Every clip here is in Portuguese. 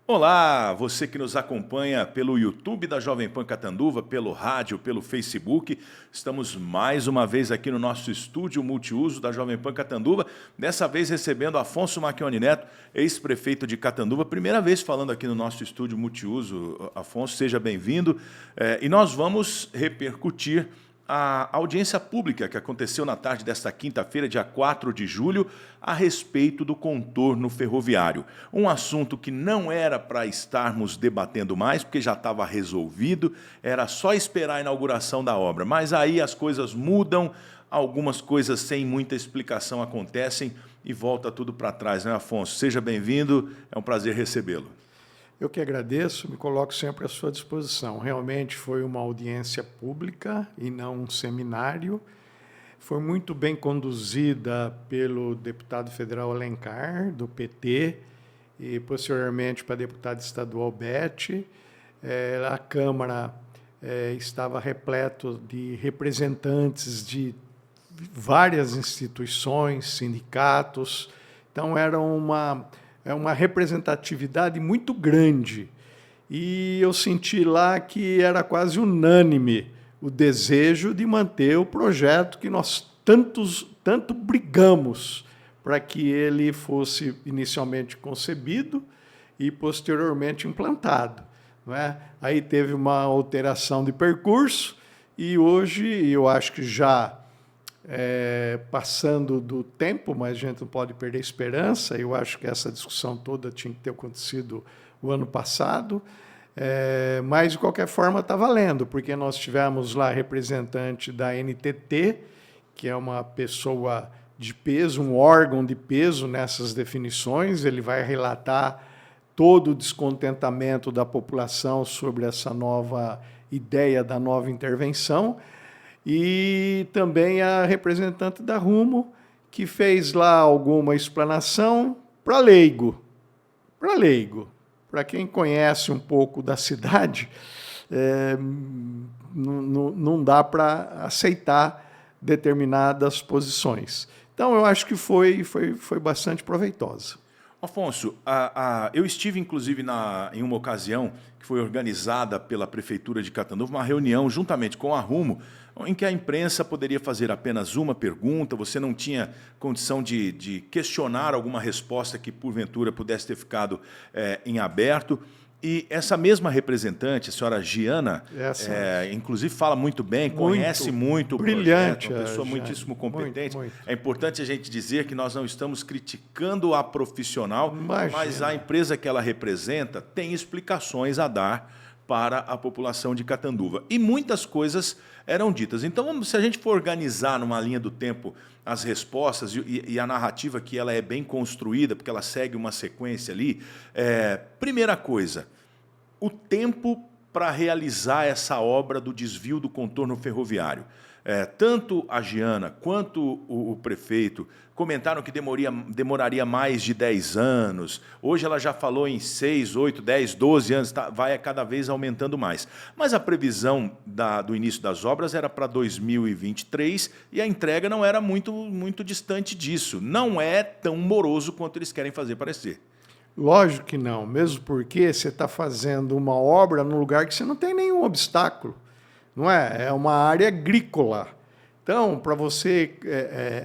Olá, você que nos acompanha pelo YouTube da Jovem Pan Catanduva, pelo rádio, pelo Facebook. Estamos mais uma vez aqui no nosso estúdio multiuso da Jovem Pan Catanduva, dessa vez recebendo Afonso Macchioni Neto, ex-prefeito de Catanduva. Primeira vez falando aqui no nosso estúdio multiuso. Afonso, seja bem-vindo. E nós vamos repercutir a audiência pública que aconteceu na tarde desta quinta-feira, dia 4 de julho, a respeito do contorno ferroviário. Um assunto que não era para estarmos debatendo mais, porque já estava resolvido, era só esperar a inauguração da obra. Mas aí as coisas mudam, algumas coisas sem muita explicação acontecem e volta tudo para trás, né, Afonso? Seja bem-vindo, é um prazer recebê-lo. Eu que agradeço, me coloco sempre à sua disposição. Realmente foi uma audiência pública e não um seminário. Foi muito bem conduzida pelo deputado federal Alencar, do PT, e posteriormente para a deputada estadual Beth. A Câmara estava repleto de representantes de várias instituições, sindicatos. Então, era uma representatividade muito grande. E eu senti lá que era quase unânime o desejo de manter o projeto que nós tanto brigamos para que ele fosse inicialmente concebido e posteriormente implantado. Não é? Aí teve uma alteração de percurso e hoje eu acho que já passando do tempo, mas a gente não pode perder a esperança. Eu acho que essa discussão toda tinha que ter acontecido o ano passado, mas de qualquer forma está valendo, porque nós tivemos lá representante da NTT, que é uma pessoa de peso, um órgão de peso nessas definições. Ele vai relatar todo o descontentamento da população sobre essa nova ideia da nova intervenção. E também a representante da Rumo, que fez lá alguma explanação para leigo. Para quem conhece um pouco da cidade, não dá para aceitar determinadas posições. Então, eu acho que foi bastante proveitosa. Afonso, eu estive, inclusive, em uma ocasião que foi organizada pela Prefeitura de Catanduva, uma reunião juntamente com a Rumo, em que a imprensa poderia fazer apenas uma pergunta, você não tinha condição de questionar alguma resposta que, porventura, pudesse ter ficado em aberto. E essa mesma representante, a senhora Giana, inclusive fala muito bem, conhece muito o brilhante, projeto, uma pessoa muitíssimo competente. Muito. É importante a gente dizer que nós não estamos criticando a profissional, mas a empresa que ela representa tem explicações a dar para a população de Catanduva. E muitas coisas eram ditas. Então, se a gente for organizar numa linha do tempo as respostas e a narrativa, que ela é bem construída, porque ela segue uma sequência ali, primeira coisa, o tempo para realizar essa obra do desvio do contorno ferroviário. Tanto a Giana quanto o prefeito comentaram que demoraria mais de 10 anos. Hoje ela já falou em 6, 8, 10, 12 anos, vai cada vez aumentando mais. Mas a previsão do início das obras era para 2023 e a entrega não era muito distante disso. Não é tão moroso quanto eles querem fazer parecer. Lógico que não, mesmo porque você está fazendo uma obra num lugar que você não tem nenhum obstáculo. Não é? É uma área agrícola. Então, para você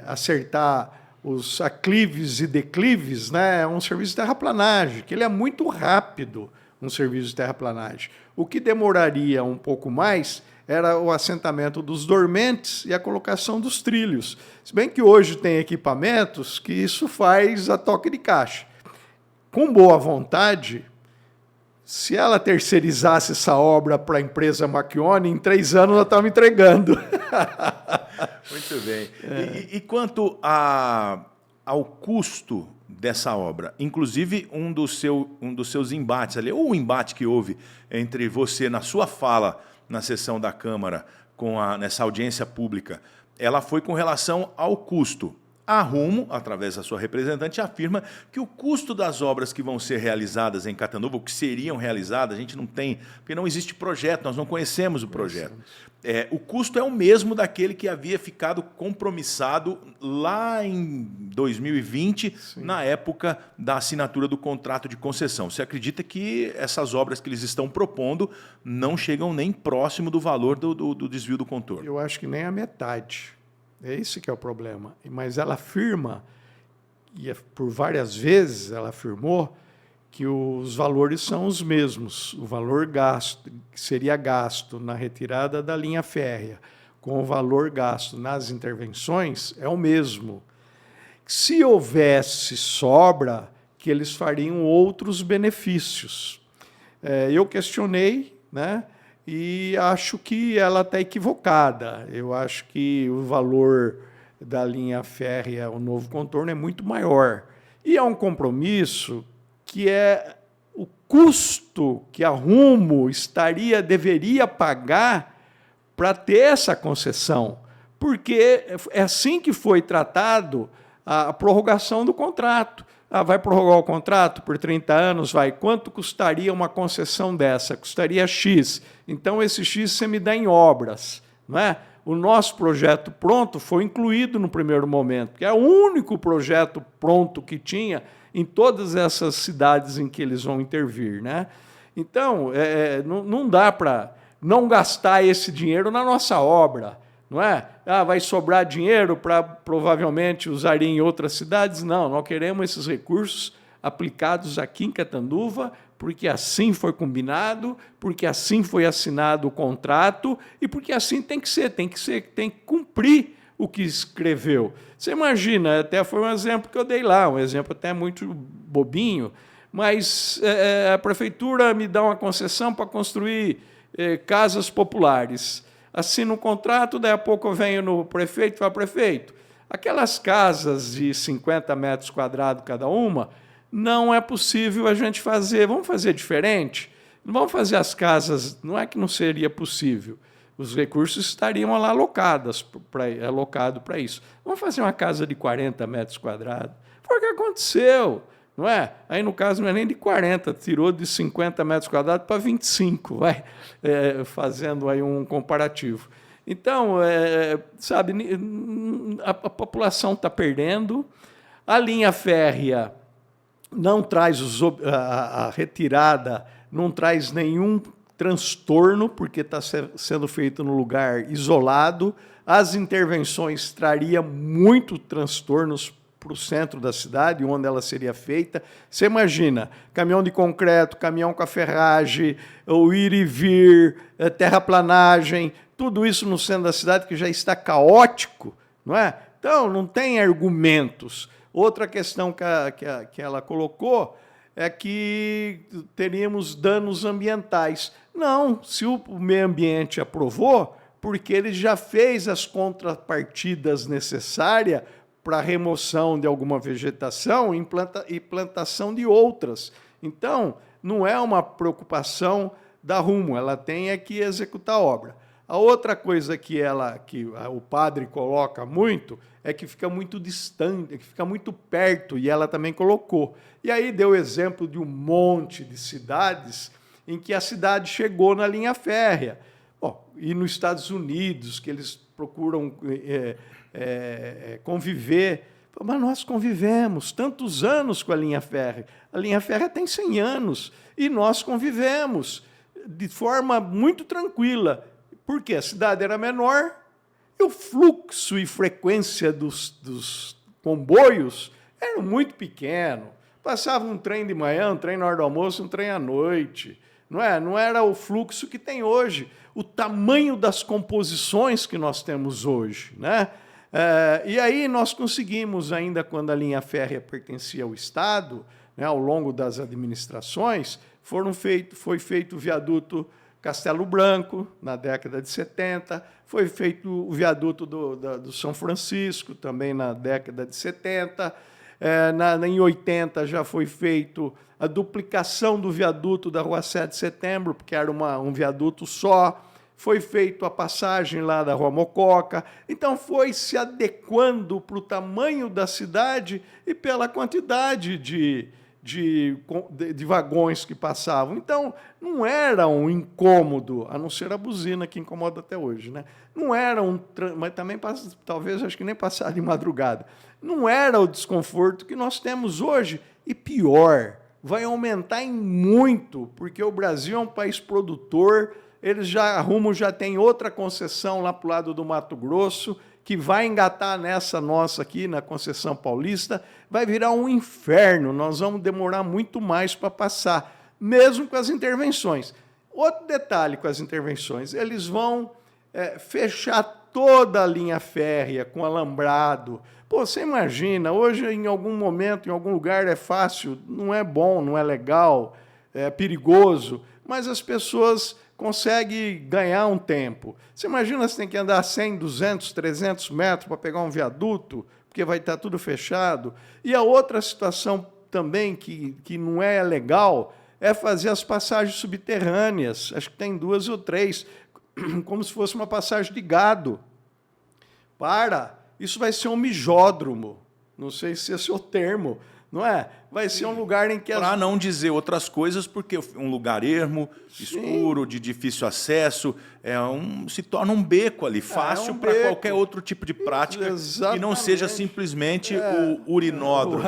acertar os aclives e declives, né, é um serviço de terraplanagem, que ele é muito rápido, um serviço de terraplanagem. O que demoraria um pouco mais era o assentamento dos dormentes e a colocação dos trilhos. Se bem que hoje tem equipamentos que isso faz a toque de caixa. Com boa vontade, se ela terceirizasse essa obra para a empresa Macchioni, em 3 anos ela estava entregando. Muito bem. E quanto ao custo dessa obra, inclusive um dos seus embates ali, ou o embate que houve entre você na sua fala na sessão da Câmara, nessa audiência pública, ela foi com relação ao custo. A Rumo, através da sua representante, afirma que o custo das obras que vão ser realizadas em Catanduva, ou que seriam realizadas, a gente não tem, porque não existe projeto, nós não conhecemos o projeto. O custo é o mesmo daquele que havia ficado compromissado lá em 2020, sim, na época da assinatura do contrato de concessão. Você acredita que essas obras que eles estão propondo não chegam nem próximo do valor do desvio do contorno? Eu acho que nem a metade. É esse que é o problema. Mas ela afirma, e por várias vezes ela afirmou, que os valores são os mesmos. O valor gasto, que seria gasto na retirada da linha férrea, com o valor gasto nas intervenções, é o mesmo. Se houvesse sobra, que eles fariam outros benefícios. Eu questionei, né? E acho que ela está equivocada. Eu acho que o valor da linha férrea, o novo contorno, é muito maior. E é um compromisso que é o custo que a Rumo deveria pagar para ter essa concessão, porque é assim que foi tratado a prorrogação do contrato. Vai prorrogar o contrato por 30 anos? Vai. Quanto custaria uma concessão dessa? Custaria X. Então, esse X você me dá em obras. Não é? O nosso projeto pronto foi incluído no primeiro momento, porque é o único projeto pronto que tinha em todas essas cidades em que eles vão intervir. Né? Então, não dá para não gastar esse dinheiro na nossa obra. Não é? Vai sobrar dinheiro para provavelmente usar em outras cidades? Não, nós queremos esses recursos aplicados aqui em Catanduva, porque assim foi combinado, porque assim foi assinado o contrato e porque assim tem que cumprir o que escreveu. Você imagina, até foi um exemplo que eu dei lá, um exemplo até muito bobinho, mas a prefeitura me dá uma concessão para construir casas populares. Assino um contrato, daí a pouco eu venho no prefeito e falo, prefeito, aquelas casas de 50 metros quadrados cada uma, não é possível a gente fazer, vamos fazer diferente? Não vamos fazer as casas, não é que não seria possível, os recursos estariam lá alocados para isso. Vamos fazer uma casa de 40 metros quadrados. Foi o que aconteceu. Não é? Aí, no caso, não é nem de 40, tirou de 50 metros quadrados para 25, fazendo aí um comparativo. Então, sabe, a população está perdendo, a linha férrea não traz a retirada, não traz nenhum transtorno, porque está sendo feito num lugar isolado, as intervenções trariam muito transtornos para o centro da cidade, onde ela seria feita. Você imagina, caminhão de concreto, caminhão com a ferragem, o ir e vir, terraplanagem, tudo isso no centro da cidade que já está caótico, não é? Então, não tem argumentos. Outra questão que ela colocou é que teríamos danos ambientais. Não, se o meio ambiente aprovou, porque ele já fez as contrapartidas necessárias para a remoção de alguma vegetação e plantação de outras. Então, não é uma preocupação da Rumo, ela tem que executar a obra. A outra coisa que o padre coloca muito é que fica muito distante, que fica muito perto, e ela também colocou. E aí deu exemplo de um monte de cidades em que a cidade chegou na linha férrea. E nos Estados Unidos, que eles procuram conviver. Mas nós convivemos tantos anos com a linha férrea. A linha férrea tem 100 anos e nós convivemos de forma muito tranquila. Porque a cidade era menor e o fluxo e frequência dos comboios eram muito pequeno. Passava um trem de manhã, um trem na hora do almoço, um trem à noite. Não era o fluxo que tem hoje, o tamanho das composições que nós temos hoje. Né? E aí nós conseguimos, ainda quando a linha férrea pertencia ao Estado, né, ao longo das administrações, foi feito o viaduto Castelo Branco, na década de 70, foi feito o viaduto do São Francisco, também na década de 70, em 80 já foi feito a duplicação do viaduto da Rua 7 de Setembro, porque era um viaduto só, foi feito a passagem lá da Rua Mococa, então foi se adequando para o tamanho da cidade e pela quantidade de vagões que passavam. Então, não era um incômodo, a não ser a buzina que incomoda até hoje, né? Não era mas também, talvez, acho que nem passar de madrugada. Não era o desconforto que nós temos hoje. E pior, vai aumentar em muito, porque o Brasil é um país produtor, a Rumo já tem outra concessão lá para o lado do Mato Grosso, que vai engatar nessa nossa aqui, na concessão paulista, vai virar um inferno, nós vamos demorar muito mais para passar, mesmo com as intervenções. Outro detalhe com as intervenções, eles vão fechar toda a linha férrea com alambrado. Pô, você imagina, hoje em algum momento, em algum lugar é fácil, não é bom, não é legal, é perigoso, mas as pessoas conseguem ganhar um tempo. Você imagina, você tem que andar 100, 200, 300 metros para pegar um viaduto, porque vai estar tudo fechado. E a outra situação também que não é legal é fazer as passagens subterrâneas. Acho que tem 2 ou 3, como se fosse uma passagem de gado. Isso vai ser um mijódromo. Não sei se esse é o termo, não é? Vai ser um lugar em que... Para não dizer outras coisas, porque um lugar ermo, escuro, de difícil acesso, se torna um beco ali, fácil para qualquer outro tipo de prática. Exatamente. Que não seja simplesmente o urinódromo.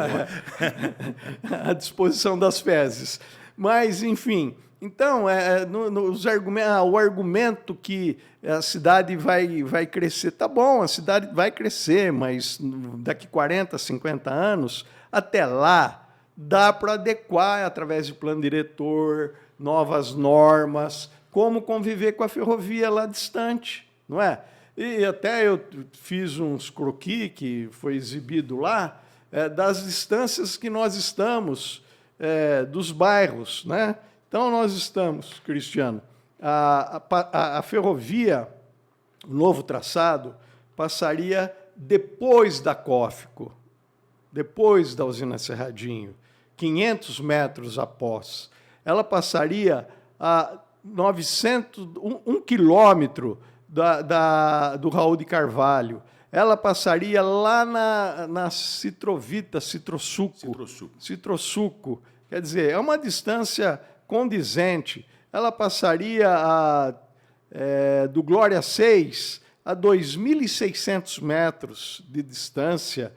À disposição das fezes. Mas, enfim... Então, o argumento que a cidade vai crescer, tá bom, a cidade vai crescer, mas daqui 40, 50 anos, até lá, dá para adequar, através de plano diretor, novas normas, como conviver com a ferrovia lá distante, não é? E até eu fiz uns croquis, que foi exibido lá, das distâncias que nós estamos, dos bairros, né? Então, nós estamos, Cristiano, a ferrovia, o novo traçado, passaria depois da Cófico, depois da usina Cerradinho, 500 metros após. Ela passaria a 1 quilômetro do Raul de Carvalho. Ela passaria lá na Citrosuco. Quer dizer, é uma distância condizente. Ela passaria do Glória 6 a 2.600 metros de distância,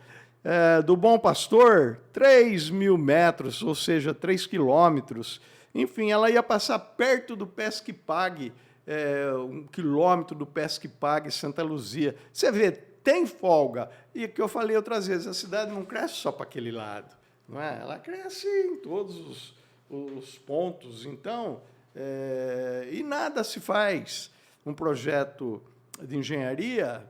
do Bom Pastor, 3.000 metros, ou seja, 3 quilômetros. Enfim, ela ia passar perto do Pesque-Pague, 1 quilômetro do Pesque-Pague, Santa Luzia. Você vê, tem folga. E o que eu falei outras vezes, a cidade não cresce só para aquele lado, não é? Ela cresce em todos os pontos. Então, e nada se faz. Um projeto de engenharia,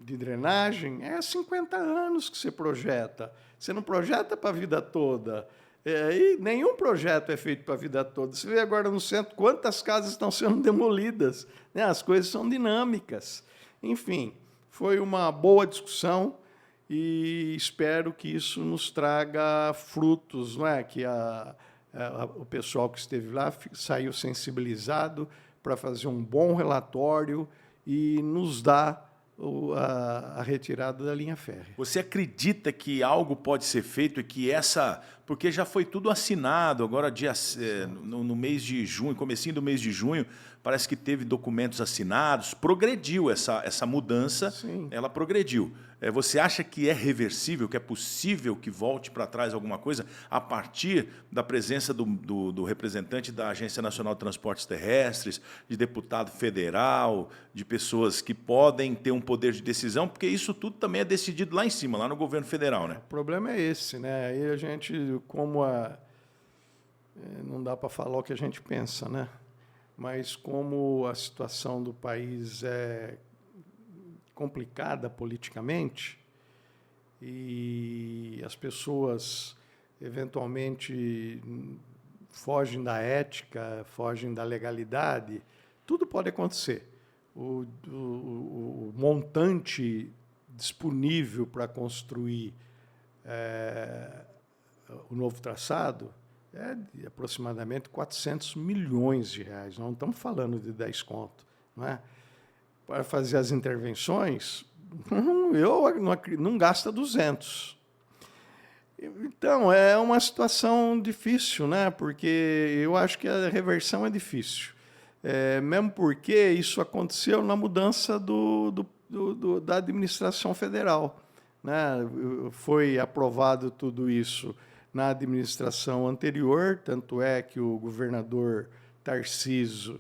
de drenagem, 50 anos que você projeta. Você não projeta para a vida toda. E nenhum projeto é feito para a vida toda. Você vê agora no centro quantas casas estão sendo demolidas, né? As coisas são dinâmicas. Enfim, foi uma boa discussão e espero que isso nos traga frutos, não é? Que o pessoal que esteve lá saiu sensibilizado para fazer um bom relatório e nos dar a retirada da linha férrea. Você acredita que algo pode ser feito e que porque já foi tudo assinado, agora no mês de junho, comecinho do mês de junho, parece que teve documentos assinados, progrediu essa mudança. Sim. Ela progrediu. Você acha que é reversível, que é possível que volte para trás alguma coisa a partir da presença do representante da Agência Nacional de Transportes Terrestres, de deputado federal, de pessoas que podem ter um poder de decisão, porque isso tudo também é decidido lá em cima, lá no governo federal, né? O problema é esse, né? Aí a gente, não dá para falar o que a gente pensa, né? Mas como a situação do país é complicada politicamente e as pessoas eventualmente fogem da ética, fogem da legalidade, tudo pode acontecer. O montante disponível para construir o novo traçado é de aproximadamente 400 milhões de reais. Não estamos falando de 10 conto. não é? Para fazer as intervenções, não gasta 200. Então, é uma situação difícil, né? Porque eu acho que a reversão é difícil. Mesmo porque isso aconteceu na mudança da administração federal, né? Foi aprovado tudo isso na administração anterior, tanto é que o governador Tarcísio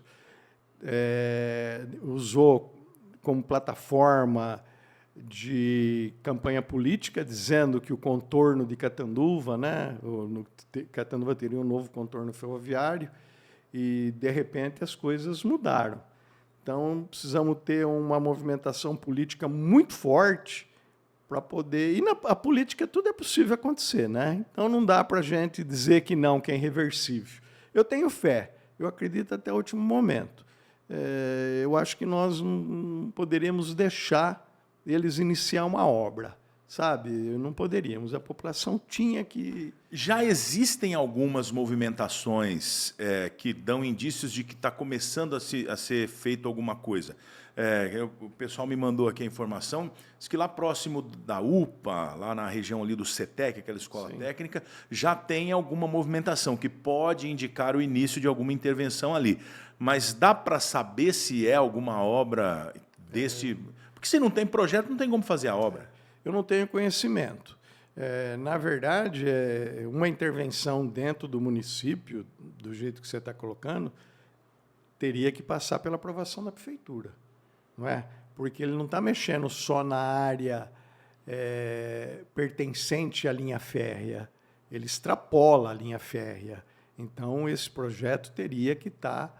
usou como plataforma de campanha política, dizendo que o contorno de Catanduva, né, Catanduva teria um novo contorno ferroviário, e, de repente, as coisas mudaram. Então, precisamos ter uma movimentação política muito forte para poder... E a política tudo é possível acontecer, né? Então, não dá para a gente dizer que não, que é irreversível. Eu tenho fé, eu acredito até o último momento. Eu acho que nós não poderíamos deixar eles iniciar uma obra, sabe? Não poderíamos, a população tinha que... Já existem algumas movimentações que dão indícios de que está começando a ser feito alguma coisa. O pessoal me mandou aqui a informação, diz que lá próximo da UPA, lá na região ali do CETEC, aquela escola Sim. técnica, já tem alguma movimentação que pode indicar o início de alguma intervenção ali. Mas dá para saber se é alguma obra desse... Porque se não tem projeto, não tem como fazer a obra. Eu não tenho conhecimento. Na verdade, uma intervenção dentro do município, do jeito que você está colocando, teria que passar pela aprovação da prefeitura, não é? Porque ele não está mexendo só na área pertencente à linha férrea, ele extrapola a linha férrea. Então, esse projeto teria que estar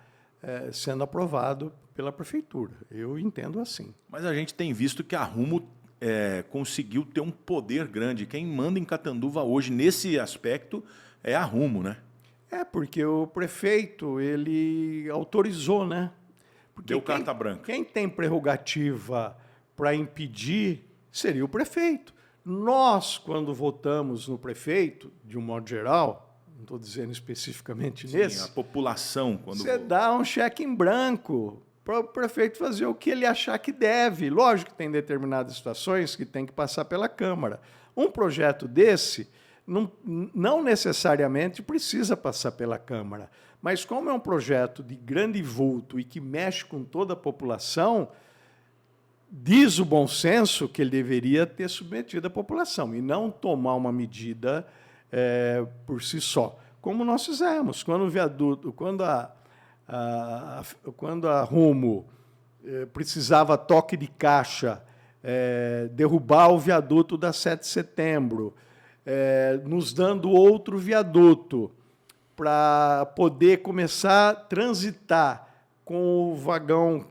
sendo aprovado pela prefeitura. Eu entendo assim. Mas a gente tem visto que a Rumo conseguiu ter um poder grande. Quem manda em Catanduva hoje, nesse aspecto, é a Rumo, né? Porque o prefeito, ele autorizou, né? Porque Deu carta branca. Quem tem prerrogativa para impedir seria o prefeito. Nós, quando votamos no prefeito, de um modo geral, não estou dizendo especificamente nesse... A população... Você dá um cheque em branco para o prefeito fazer o que ele achar que deve. Lógico que tem determinadas situações que tem que passar pela Câmara. Um projeto desse não necessariamente precisa passar pela Câmara, mas como é um projeto de grande vulto e que mexe com toda a população, diz o bom senso que ele deveria ter submetido a população e não tomar uma medida por si só, como nós fizemos. Quando o viaduto, quando a Rumo precisava toque de caixa, derrubar o viaduto da 7 de setembro, nos dando outro viaduto para poder começar a transitar com o vagão,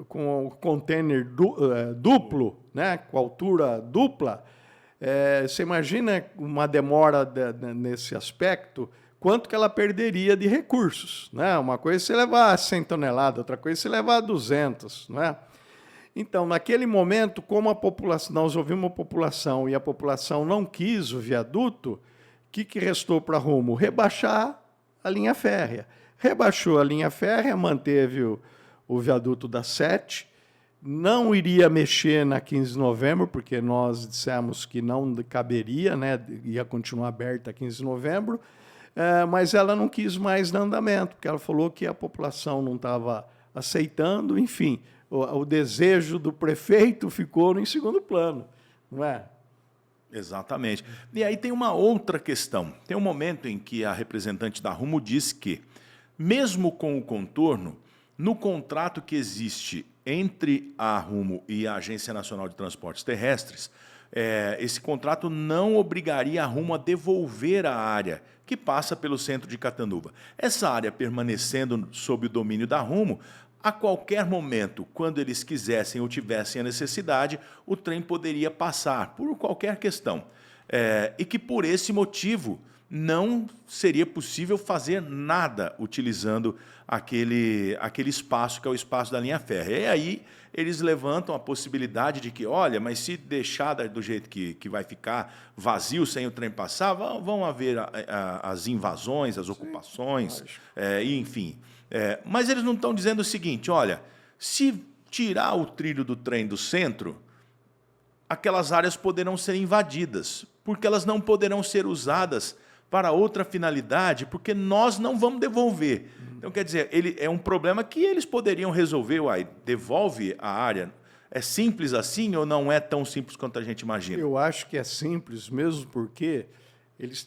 com o container duplo, né, com altura dupla. Você imagina uma demora nesse aspecto, quanto que ela perderia de recursos, né? Uma coisa é você levar 100 toneladas, outra coisa é você levar 200, não é? Então, naquele momento, como a população, nós ouvimos a população e a população não quis o viaduto, o que restou para a Rumo? Rebaixar a linha férrea. Rebaixou a linha férrea, manteve o viaduto da 7, não iria mexer na 15 de novembro, porque nós dissemos que não caberia, né? Ia continuar aberta a 15 de novembro, mas ela não quis mais dar andamento, porque ela falou que a população não estava aceitando, enfim, o desejo do prefeito ficou em segundo plano, não é? Exatamente. E aí tem uma outra questão. Tem um momento em que a representante da Rumo diz que, mesmo com o contorno, no contrato que existe entre a Rumo e a Agência Nacional de Transportes Terrestres, esse contrato não obrigaria a Rumo a devolver a área que passa pelo centro de Catanduva. Essa área permanecendo sob o domínio da Rumo, a qualquer momento, quando eles quisessem ou tivessem a necessidade, o trem poderia passar, por qualquer questão. E que, por esse motivo, não seria possível fazer nada utilizando aquele espaço, que é o espaço da linha férrea. E aí eles levantam a possibilidade de que, olha, mas se deixar do jeito que vai ficar vazio sem o trem passar, vão haver as invasões, as ocupações, enfim. Mas eles não estão dizendo o seguinte, olha, Se tirar o trilho do trem do centro, aquelas áreas poderão ser invadidas, porque elas não poderão ser usadas para outra finalidade, porque nós não vamos devolver. Então, quer dizer, é um problema que eles poderiam resolver. Uai, devolve a área. É simples assim ou não é tão simples quanto a gente imagina? Eu acho que é simples, mesmo porque eles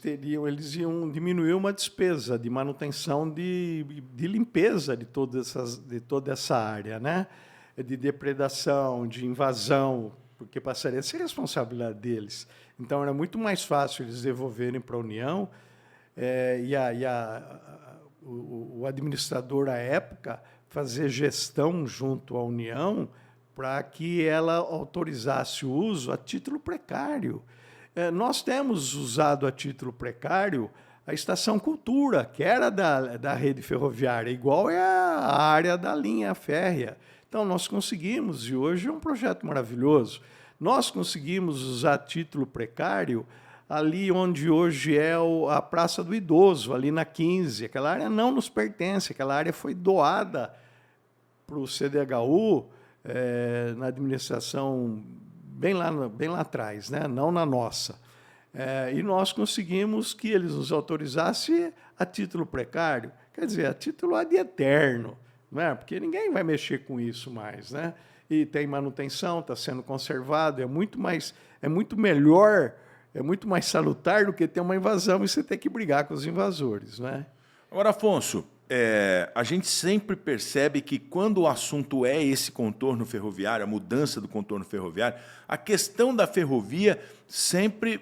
iam diminuir uma despesa de manutenção de limpeza de toda essa área, né? De depredação, de invasão, porque passaria a ser responsabilidade deles. Então, era muito mais fácil eles devolverem para a União o administrador, à época, fazer gestão junto à União para que ela autorizasse o uso a título precário. Nós temos usado a título precário a Estação Cultura, que era da rede ferroviária, igual é a área da linha férrea. Então, nós conseguimos, e hoje é um projeto maravilhoso, nós conseguimos usar a título precário ali onde hoje é a Praça do Idoso, ali na 15. Aquela área não nos pertence, aquela área foi doada para o CDHU na administração bem lá atrás, né? Não na nossa. E nós conseguimos que eles nos autorizassem a título precário, quer dizer, a título ad eterno, não é? Porque ninguém vai mexer com isso mais, né? E tem manutenção, está sendo conservado, é muito melhor, é muito mais salutar do que ter uma invasão e você ter que brigar com os invasores, né? Agora, Afonso, a gente sempre percebe que quando o assunto é esse contorno ferroviário, a mudança do contorno ferroviário, a questão da ferrovia sempre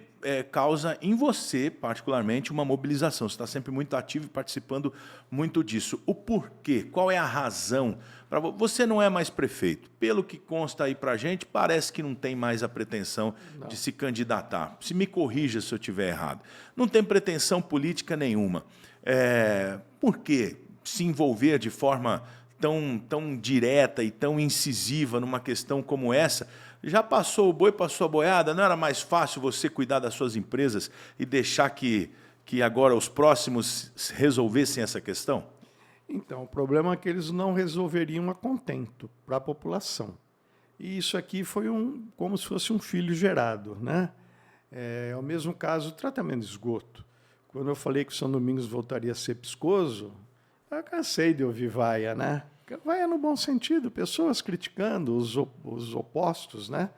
causa em você, particularmente, uma mobilização. Você está sempre muito ativo e participando muito disso. O porquê? Qual é a razão? Você não é mais prefeito. Pelo que consta aí para a gente, parece que não tem mais a pretensão de se candidatar. Se me corrija se eu estiver errado. Não tem pretensão política nenhuma. Por que se envolver de forma tão direta e tão incisiva numa questão como essa? Já passou o boi, passou a boiada, não era mais fácil você cuidar das suas empresas e deixar que agora os próximos resolvessem essa questão? Então, o problema é que eles não resolveriam a contento para a população. E isso aqui foi como se fosse um filho gerado, né? É o mesmo caso do tratamento de esgoto. Quando eu falei que o São Domingos voltaria a ser piscoso, eu cansei de ouvir vaia, né? Vaia no bom sentido, pessoas criticando os opostos, né?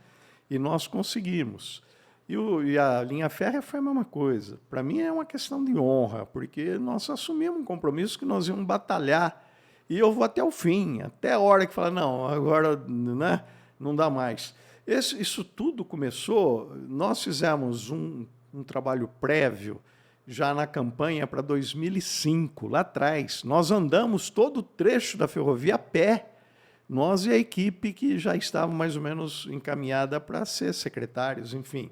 E nós conseguimos. E a linha férrea foi a mesma coisa. Para mim é uma questão de honra, porque nós assumimos um compromisso que nós íamos batalhar. E eu vou até o fim, até a hora que fala, não, agora, né, não dá mais. Isso tudo começou, nós fizemos um trabalho prévio, já na campanha para 2005, lá atrás. Nós andamos todo o trecho da ferrovia a pé, nós e a equipe que já estava mais ou menos encaminhada para ser secretários, enfim.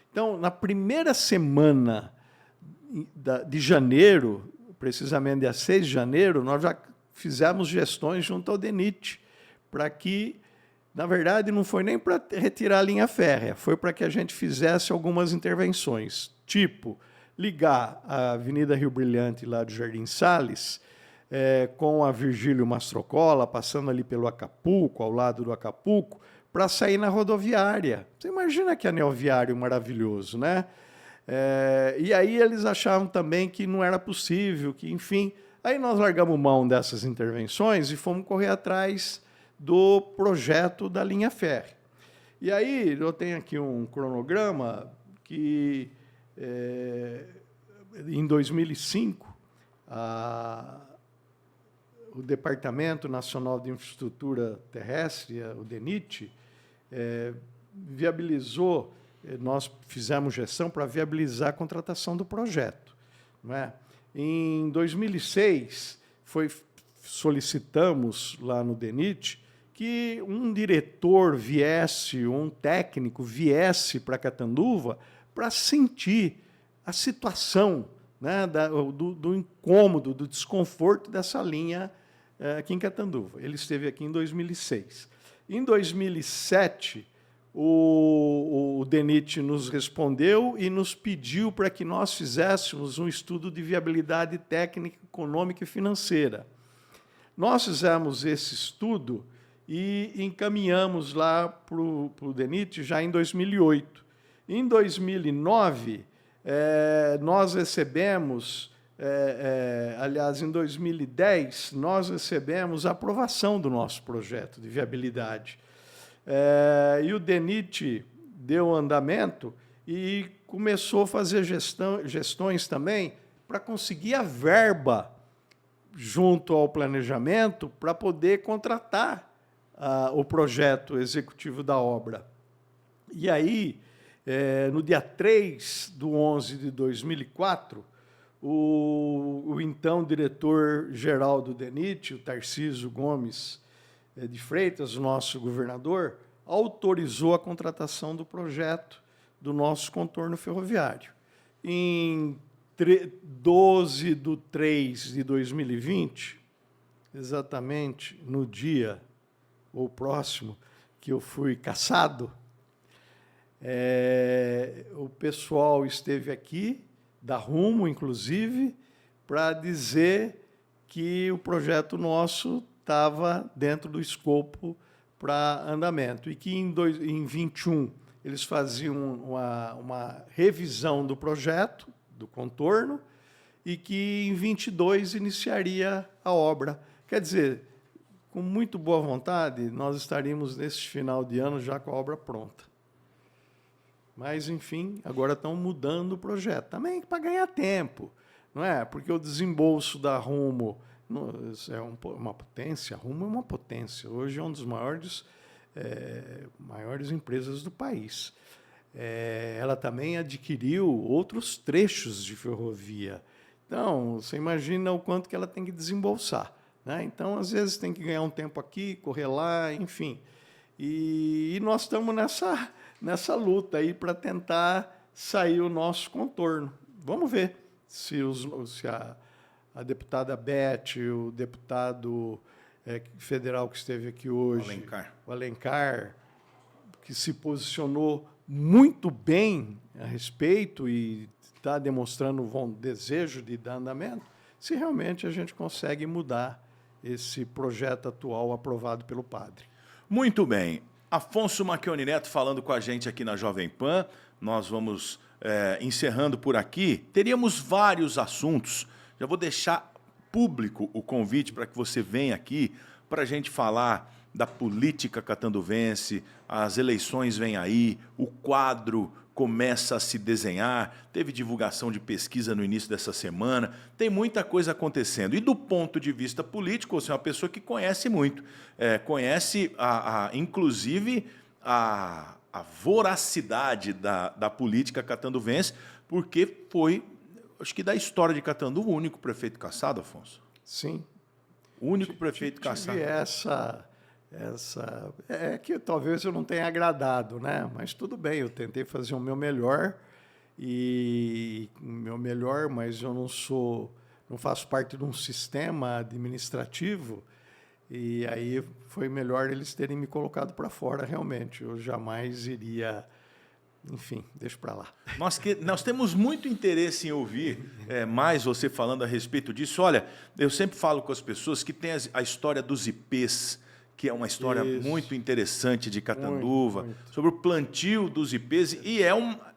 Então, na primeira semana de janeiro, precisamente dia 6 de janeiro, nós já fizemos gestões junto ao DENIT, para que, na verdade, não foi nem para retirar a linha férrea, foi para que a gente fizesse algumas intervenções, tipo ligar a Avenida Rio Brilhante, lá do Jardim Salles, com a Virgílio Mastrocola, passando ali pelo Acapulco, ao lado do Acapulco, para sair na rodoviária. Você imagina que anel viário maravilhoso, né? E aí eles achavam também que não era possível, que, enfim... Aí nós largamos mão dessas intervenções e fomos correr atrás do projeto da linha férrea. E aí eu tenho aqui um cronograma que... em 2005, o Departamento Nacional de Infraestrutura Terrestre, o DENIT, viabilizou, nós fizemos gestão para viabilizar a contratação do projeto, não é? Em 2006, solicitamos lá no DENIT que um diretor viesse, um técnico viesse para Catanduva para sentir a situação, né, do incômodo, do desconforto dessa linha aqui em Catanduva. Ele esteve aqui em 2006. Em 2007, o DENIT nos respondeu e nos pediu para que nós fizéssemos um estudo de viabilidade técnica, econômica e financeira. Nós fizemos esse estudo e encaminhamos lá para o DENIT já em 2008. Em 2009, nós recebemos, aliás, em 2010, nós recebemos a aprovação do nosso projeto de viabilidade. E o DENIT deu andamento e começou a fazer gestões também para conseguir a verba junto ao planejamento para poder contratar o projeto executivo da obra. E aí, no dia 3/11 de 2004, o então diretor-geral do DENIT, o Tarcísio Gomes de Freitas, nosso governador, autorizou a contratação do projeto do nosso contorno ferroviário. Em 12/3/2020, exatamente no dia ou próximo que eu fui cassado, o pessoal esteve aqui, da Rumo, inclusive, para dizer que o projeto nosso estava dentro do escopo para andamento e que em 21 eles faziam uma revisão do projeto, do contorno, e que em 22 iniciaria a obra. Quer dizer, com muito boa vontade, nós estaríamos neste final de ano já com a obra pronta. Mas, enfim, agora estão mudando o projeto. Também para ganhar tempo, não é? Porque o desembolso da Rumo é uma potência, a Rumo é uma potência. Hoje é uma das maiores empresas do país. Ela também adquiriu outros trechos de ferrovia. Então, você imagina o quanto que ela tem que desembolsar, né? Então, às vezes, tem que ganhar um tempo aqui, correr lá, enfim. E nós estamos nessa luta aí para tentar sair o nosso contorno. Vamos ver se a deputada Beth, o deputado federal que esteve aqui hoje, o Alencar, que se posicionou muito bem a respeito e está demonstrando um desejo de dar andamento, se realmente a gente consegue mudar esse projeto atual aprovado pelo padre. Muito bem. Afonso Macchioni Neto falando com a gente aqui na Jovem Pan. Nós vamos encerrando por aqui. Teríamos vários assuntos. Já vou deixar público o convite para que você venha aqui para a gente falar da política catanduvense. As eleições vêm aí, o quadro começa a se desenhar, teve divulgação de pesquisa no início dessa semana, tem muita coisa acontecendo. E do ponto de vista político, você é uma pessoa que conhece muito, conhece, inclusive, a voracidade da política catanduvense, porque foi, acho que da história de Catanduva, o único prefeito cassado, Afonso? Sim. O único prefeito cassado. É que talvez eu não tenha agradado, né? Mas tudo bem, eu tentei fazer o meu melhor, mas eu não faço parte de um sistema administrativo, e aí foi melhor eles terem me colocado para fora, realmente. Eu jamais iria... Enfim, deixa para lá. Nós temos muito interesse em ouvir mais você falando a respeito disso. Olha, eu sempre falo com as pessoas que tem a história dos IPs, que é uma história muito interessante de Catanduva, muito. Sobre o plantio dos IPs, e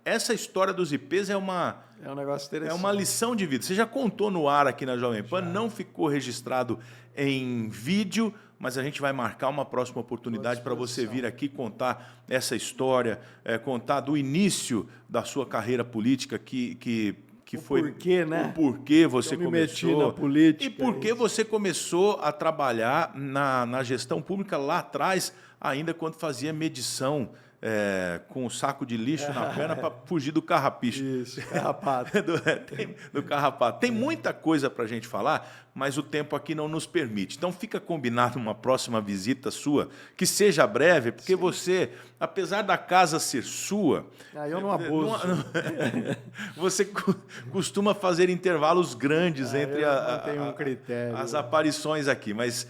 essa história dos IPs é um negócio interessante. É uma lição de vida. Você já contou no ar aqui na Jovem Pan, não ficou registrado em vídeo, mas a gente vai marcar uma próxima oportunidade para você vir aqui contar essa história, contar do início da sua carreira política, que foi porquê, né? O porquê você começou meti na política, e por que você começou a trabalhar na gestão pública lá atrás, ainda quando fazia medição com um saco de lixo na perna para fugir do carrapicho. Isso, carrapato. do carrapato. Tem muita coisa para a gente falar, mas o tempo aqui não nos permite. Então fica combinado uma próxima visita sua, que seja breve, porque você, apesar da casa ser sua... eu não abuso. Você costuma fazer intervalos grandes entre um critério. As aparições aqui, mas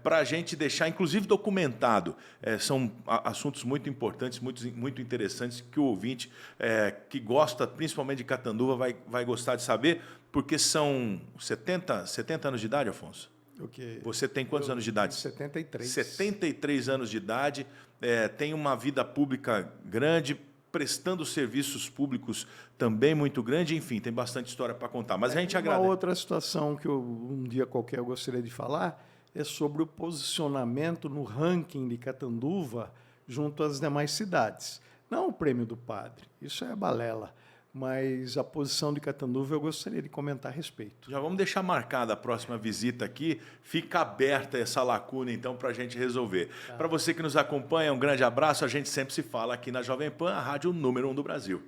para a gente deixar, inclusive documentado, são assuntos muito importantes, muito interessantes, que o ouvinte que gosta principalmente de Catanduva vai gostar de saber, porque são 70 anos de idade, Afonso? O quê? Você tem quantos anos de idade? 73. 73 anos de idade, tem uma vida pública grande, prestando serviços públicos também muito grande, enfim, tem bastante história para contar. Mas a gente agradece. Uma outra situação que um dia qualquer eu gostaria de falar é sobre o posicionamento no ranking de Catanduva junto às demais cidades. Não o prêmio do padre, isso é balela, mas a posição de Catanduva eu gostaria de comentar a respeito. Já vamos deixar marcada a próxima visita aqui, fica aberta essa lacuna então para a gente resolver. Para você que nos acompanha, um grande abraço, a gente sempre se fala aqui na Jovem Pan, a rádio número 1 do Brasil.